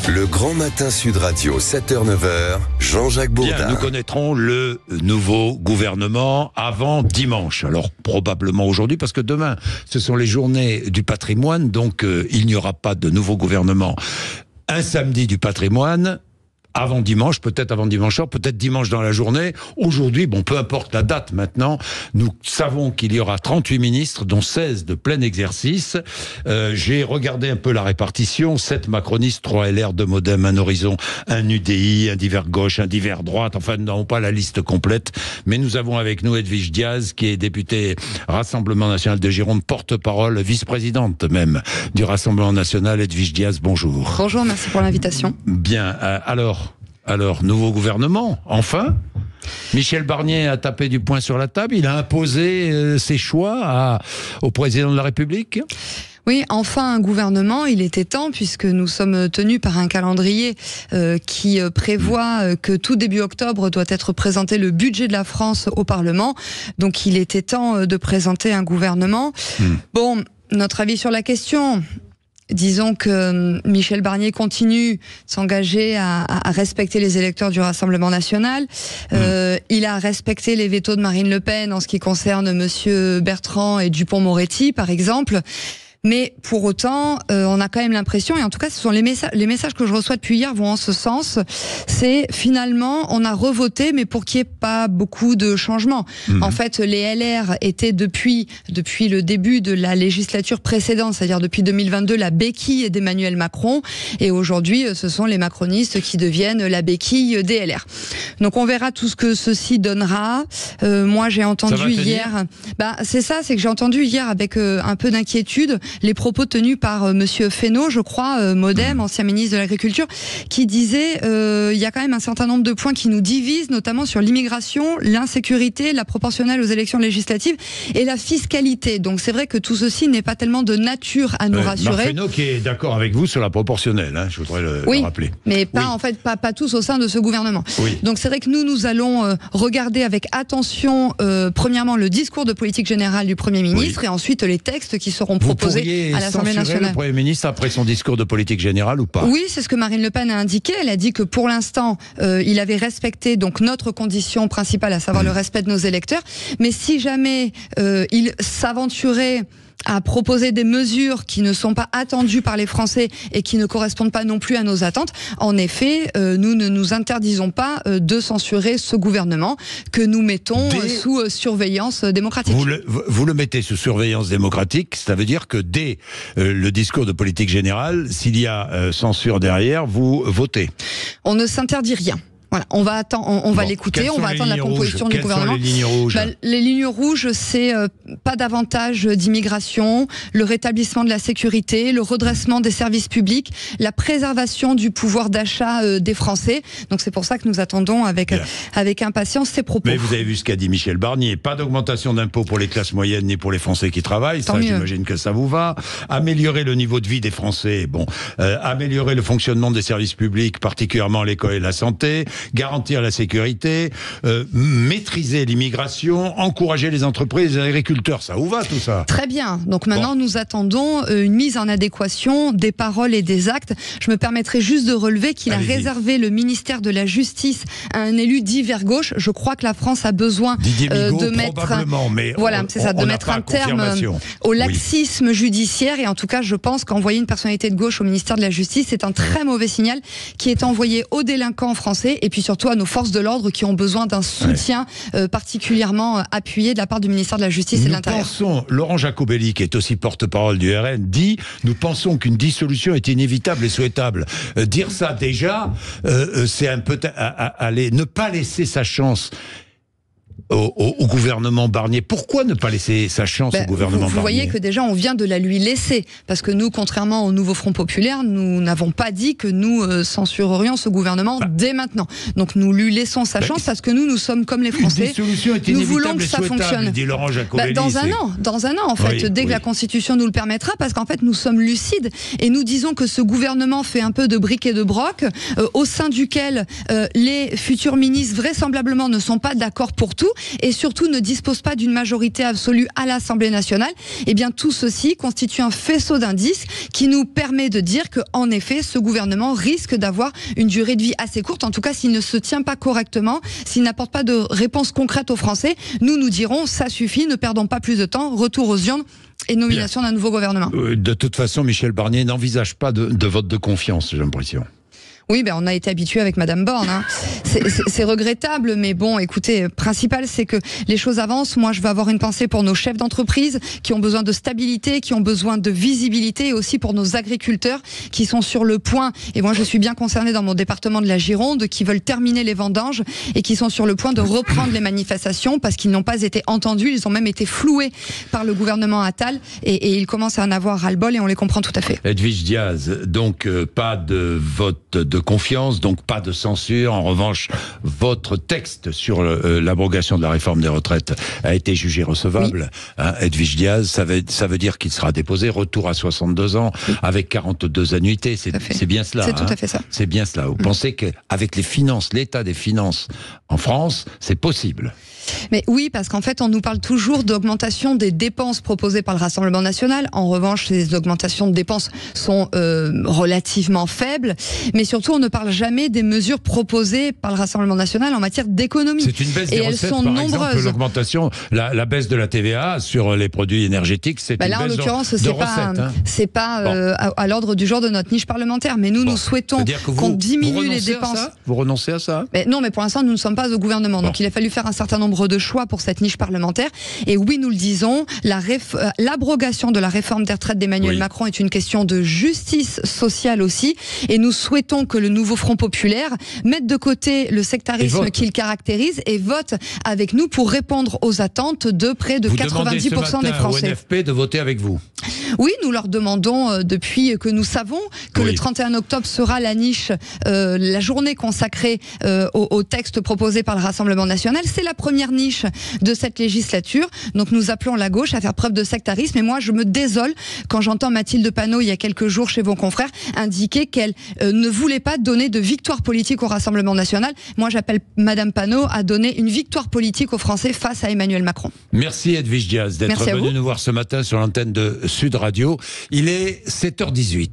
Le Grand Matin Sud Radio, 7h-9h, Jean-Jacques Bourdin. Bien, nous connaîtrons le nouveau gouvernement avant dimanche. Alors, probablement aujourd'hui, parce que demain, ce sont les journées du patrimoine, donc il n'y aura pas de nouveau gouvernement. Un samedi du patrimoine, avant dimanche, peut-être avant dimanche soir, peut-être dimanche dans la journée. Aujourd'hui, bon, peu importe la date maintenant, nous savons qu'il y aura 38 ministres, dont 16 de plein exercice. J'ai regardé un peu la répartition. 7 macronistes, 3 LR, 2 Modem, 1 Horizon, 1 UDI, 1 divers gauche, 1 divers droite. Enfin, nous n'avons pas la liste complète. Mais nous avons avec nous Edwige Diaz, qui est députée Rassemblement National de Gironde, porte-parole, vice-présidente même du Rassemblement National. Edwige Diaz, bonjour. Bonjour, merci pour l'invitation. Bien, alors, nouveau gouvernement, enfin. Michel Barnier a tapé du poing sur la table, il a imposé ses choix au président de la République. Oui, enfin un gouvernement, il était temps, puisque nous sommes tenus par un calendrier qui prévoit que tout début octobre doit être présenté le budget de la France au Parlement. Donc il était temps de présenter un gouvernement. Bon, notre avis sur la question... Disons que Michel Barnier continue de s'engager à respecter les électeurs du Rassemblement National. Il a respecté les vétos de Marine Le Pen en ce qui concerne Monsieur Bertrand et Dupond-Moretti, par exemple. Mais pour autant, on a quand même l'impression, et en tout cas ce sont les messages que je reçois depuis hier vont en ce sens, c'est finalement on a revoté, mais pour qu'il n'y ait pas beaucoup de changements. En fait, les LR étaient depuis le début de la législature précédente, c'est-à-dire depuis 2022, la béquille d'Emmanuel Macron, et aujourd'hui ce sont les macronistes qui deviennent la béquille des LR. Donc on verra tout ce que ceci donnera. Moi j'ai entendu hier, c'est que j'ai entendu hier avec un peu d'inquiétude les propos tenus par Monsieur Fesneau, je crois, Modem, ancien ministre de l'Agriculture, qui disait il y a quand même un certain nombre de points qui nous divisent, notamment sur l'immigration, l'insécurité, la proportionnelle aux élections législatives et la fiscalité. Donc c'est vrai que tout ceci n'est pas tellement de nature à nous rassurer. Marc Fesneau qui est d'accord avec vous sur la proportionnelle, je voudrais le rappeler. Mais pas tous au sein de ce gouvernement. Oui. Donc c'est vrai que nous allons regarder avec attention, premièrement, le discours de politique générale du Premier ministre et ensuite les textes qui seront proposés à l'Assemblée nationale. Le Premier ministre après son discours de politique générale ou pas? Oui, c'est ce que Marine Le Pen a indiqué. Elle a dit que pour l'instant, il avait respecté donc notre condition principale, à savoir le respect de nos électeurs. Mais si jamais il s'aventurait à proposer des mesures qui ne sont pas attendues par les Français et qui ne correspondent pas non plus à nos attentes, en effet, nous ne nous interdisons pas de censurer ce gouvernement que nous mettons sous surveillance démocratique. Vous le mettez sous surveillance démocratique, ça veut dire que dès le discours de politique générale, s'il y a censure derrière, vous votez. On ne s'interdit rien. Voilà, on va l'écouter, on va attendre la composition du gouvernement. Quelles sont les lignes rouges ? Les lignes rouges, c'est pas davantage d'immigration, le rétablissement de la sécurité, le redressement des services publics, la préservation du pouvoir d'achat des Français. Donc c'est pour ça que nous attendons avec impatience ces propos. Mais vous avez vu ce qu'a dit Michel Barnier, pas d'augmentation d'impôts pour les classes moyennes ni pour les Français qui travaillent, ça j'imagine que ça vous va. Améliorer le niveau de vie des Français, améliorer le fonctionnement des services publics, particulièrement l'école et la santé, garantir la sécurité, maîtriser l'immigration, encourager les entreprises et les agriculteurs. Ça vous va tout ça? Très bien. Donc maintenant nous attendons une mise en adéquation des paroles et des actes. Je me permettrai juste de relever qu'il a réservé le ministère de la Justice à un élu divers gauche. Je crois que la France a besoin de mettre un terme au laxisme judiciaire, et en tout cas je pense qu'envoyer une personnalité de gauche au ministère de la Justice, c'est un très mauvais signal qui est envoyé aux délinquants français et puis surtout à nos forces de l'ordre qui ont besoin d'un soutien particulièrement appuyé de la part du ministère de la Justice et de l'Intérieur. Laurent Jacobelli, qui est aussi porte-parole du RN, dit « Nous pensons qu'une dissolution est inévitable et souhaitable ». Dire ça déjà, c'est un peu ne pas laisser sa chance au gouvernement Barnier. Pourquoi ne pas laisser sa chance au gouvernement Barnier? Vous voyez que déjà on vient de la lui laisser, parce que nous, contrairement au Nouveau Front Populaire, nous n'avons pas dit que nous censurerions ce gouvernement dès maintenant. Donc nous lui laissons sa chance, parce que nous sommes comme les Français. Une dissolution est nous voulons que ça fonctionne. Dit Laurent Jacobelli. Dans un an en fait, dès que la Constitution nous le permettra, parce qu'en fait nous sommes lucides et nous disons que ce gouvernement fait un peu de bric et de broc, au sein duquel les futurs ministres vraisemblablement ne sont pas d'accord pour tout, et surtout ne dispose pas d'une majorité absolue à l'Assemblée nationale, eh bien tout ceci constitue un faisceau d'indices qui nous permet de dire que, en effet, ce gouvernement risque d'avoir une durée de vie assez courte. En tout cas, s'il ne se tient pas correctement, s'il n'apporte pas de réponse concrète aux Français, nous dirons ça suffit, ne perdons pas plus de temps, retour aux urnes et nomination d'un nouveau gouvernement. De toute façon, Michel Barnier n'envisage pas de vote de confiance, j'ai l'impression. Oui, on a été habitué avec Madame Borne. Hein. C'est regrettable, mais bon, écoutez, principal, c'est que les choses avancent. Moi, je veux avoir une pensée pour nos chefs d'entreprise qui ont besoin de stabilité, qui ont besoin de visibilité, et aussi pour nos agriculteurs qui sont sur le point. Et moi, je suis bien concernée dans mon département de la Gironde, qui veulent terminer les vendanges et qui sont sur le point de reprendre les manifestations parce qu'ils n'ont pas été entendus. Ils ont même été floués par le gouvernement Attal et ils commencent à en avoir ras-le-bol et on les comprend tout à fait. Edwige Diaz, donc pas de vote de confiance, donc pas de censure. En revanche, votre texte sur l'abrogation de la réforme des retraites a été jugé recevable. Oui. Hein, Edwige Diaz, ça veut dire qu'il sera déposé, retour à 62 ans, avec 42 annuités. C'est bien cela. C'est tout à fait ça. C'est bien cela. Vous pensez qu'avec les finances, l'état des finances en France, c'est possible? Mais oui, parce qu'en fait, on nous parle toujours d'augmentation des dépenses proposées par le Rassemblement national. En revanche, ces augmentations de dépenses sont relativement faibles. Mais surtout, on ne parle jamais des mesures proposées par le Rassemblement national en matière d'économie. C'est une baisse des recettes, elles sont par nombreuses. Exemple, l'augmentation, la baisse de la TVA sur les produits énergétiques, c'est une baisse en l'occurrence, de recettes. C'est pas à l'ordre du jour de notre niche parlementaire. Mais nous souhaitons qu'on diminue les dépenses. Vous renoncez à ça? Non, mais pour l'instant, nous ne sommes pas au gouvernement. Donc il a fallu faire un certain nombre de choix pour cette niche parlementaire. Et oui, nous le disons, l'abrogation de la réforme des retraites d'Emmanuel Macron est une question de justice sociale aussi. Et nous souhaitons que le nouveau Front populaire mette de côté le sectarisme qu'il caractérise et vote avec nous pour répondre aux attentes de près de 90% des Français. Vous demandez ce matin au NFP de voter avec vous? Oui, nous leur demandons depuis que nous savons que le 31 octobre sera la niche, la journée consacrée au texte proposé par le Rassemblement national. C'est la première niche de cette législature. Donc nous appelons la gauche à faire preuve de sectarisme. Et moi, je me désole quand j'entends Mathilde Panot, il y a quelques jours chez vos confrères, indiquer qu'elle ne voulait pas donner de victoire politique au Rassemblement national. Moi, j'appelle Madame Panot à donner une victoire politique aux Français face à Emmanuel Macron. Merci Edwige Diaz d'être venue nous voir ce matin sur l'antenne de Sud Radio. Il est 7h18.